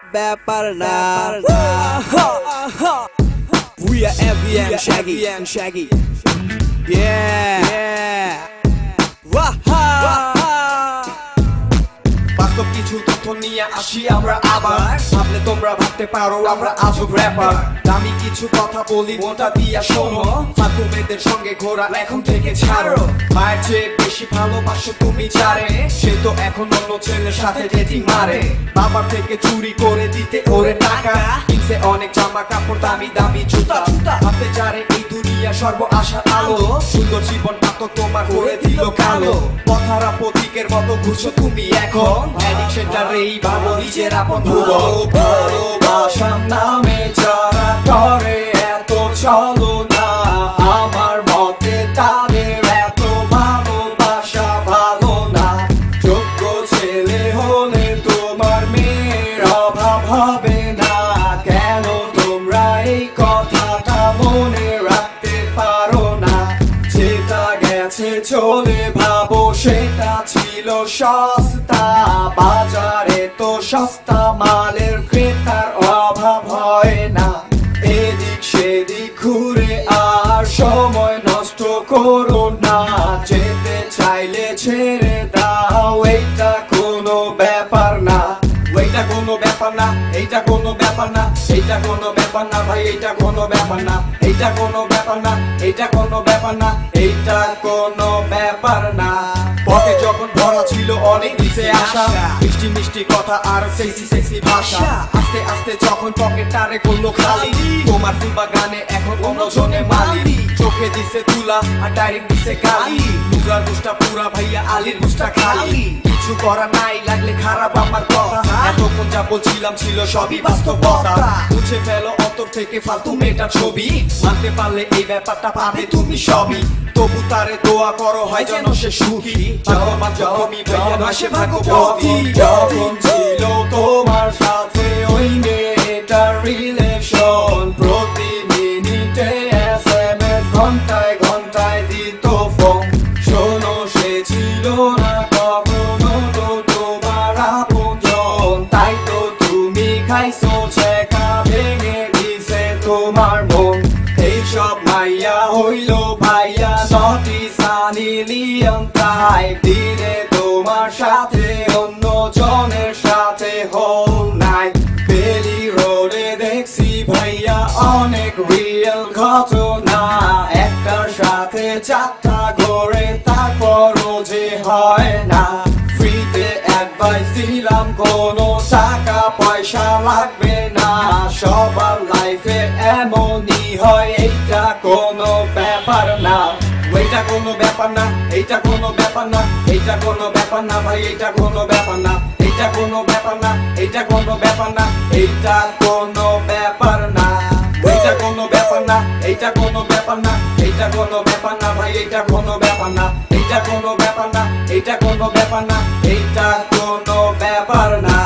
ব্যাপার না। We are Envy and Shaggy. Yeah. Waha. বাস্তব কিছু তথ্য নিয়ে আসি আমরা আবার, ভাবলে তোমরা ভাবতে পারো আমরা আজব র্যাপার। দামি কিছু কথা বলি মনটা দিয়া শোনো, ফালতু মেয়েদের সঙ্গে ঘোরা এখন থেকে ছাড়ো। মায়ের চেয়ে বেশি ভালোবাসো তুমি যারে, সে তো এখন অন্য ছেলের সাথে ডেটিং মারে। বাবার থেকে চুরি করে দিতে ওরে টাকা, কিনছে অনেক জামা কাপড় দামি দামি জুতা। ভাবতে যারে এই দুনিয়া সর্ব আশার আলো, সুন্দর জীবন পাতো তোমার করে দিল কালো। পথারা প্রতীকের মতো ঘুরছো তুমি এখন, অ্যাডিকশনটারেই ভালো নিজের আপন ভালোবাসার নামে যারা করে এত ছলনা, আমার মতে তাদের এত ভালোবাসা ভালো না। যোগ্য ছেলে হলে তোমার মেয়ের অভাব হবে না, কেন তোমরা এই কথাটা মনে রাখতে পারো না? যেটা গেছে চলে ভাবো সেটা ছিল সস্তা, বাজারে তো সস্তা মালের ক্রেতার অভাব হয় না। এদিক সেদিক ঘুরে আর সময় নষ্ট করো না, যেতে চাইলে ছেড়ে দাও, এইটা কোনো ব্যাপার না। এইটা কোনো ব্যাপার না, এইটা কোনো ব্যাপার না, এইটা কোনো ব্যাপার না ভাই, এইটা কোনো ব্যাপার না, এইটা কোনো ব্যাপার না, এইটা কোনো ব্যাপার না, এইটা কোনো ব্যাপার না। পথে যখন ভরা ছিল অনেক দিশে আশা, মিষ্টি মিষ্টি কথা আর সেক্সি সেক্সি ভাষা, আস্তে আস্তে যখন পকেটটারে করলো খালি, তোমার ফুলবা গানে এখন অন্যজনে মালি। চোখে দিছে তুলা আর ডাইরেক্ট দিছে গালি, নুরার বুঝটা পুরা ভাইয়া আলির বুঝটা খালি। কিছু করা নাই লাগলে খারাপ আমার কথা, এতক্ষণ যা বলছিলাম ছিল সবই বাস্তবতা। মুছে ফেলো অন্তর থেকে ফালতু মেয়েটার ছবি, মানতে পারলে এই ব্যাপারটা পাবে তুমি সবই। তবু তারে দোয়া করো হয় যেন সে সুখী, জমি ভাইয়া নয় সে ভাগ্যবতী। যখন ছিল তোমার সাথে ওই মেয়েটার রিলেশন, প্রতি মিনিটে SMS ঘন্টায় ঘন্টায় দিত ফোন। শোনো সে ছিল না কখনো তো তোমার আপনজন, তাই তো তুমি খাইছো ছেকা, ভেঙে দিছে তোমার মন। এইসব মাইয়া হইল ভাইয়া নটি সানি লিয়ন টাইপ, দিনে তোমার সাথে অন্য জনের সাথে হোল নাই। বেলি রোডে দেখছি ভাইয়া অনেক রিয়েল ঘটনা, একটার সাথে চারটা করে তারপরও যে হয় না। ফ্রিতে অ্যাডভাইস দিলাম কোনো টাকা পয়সা লাগবে না, সবার লাইফে এমনই হয়, এইটা কোনো ব্যাপার না। এইটা কোনো ব্যাপার না, এইটা কোনো ব্যাপার না, এইটা কোনো ব্যাপার না ভাই, এইটা কোনো ব্যাপার না, এইটা কোনো ব্যাপার না, এইটা কোনো ব্যাপার না, এইটা কোনো ব্যাপার না। এইটা কোনো ব্যাপার না, এইটা কোনো ব্যাপার না, এইটা কোনো ব্যাপার না ভাই, এইটা কোনো ব্যাপার না, এইটা কোনো ব্যাপার না, এইটা কোনো ব্যাপার না, এইটা কোনো ব্যাপার না।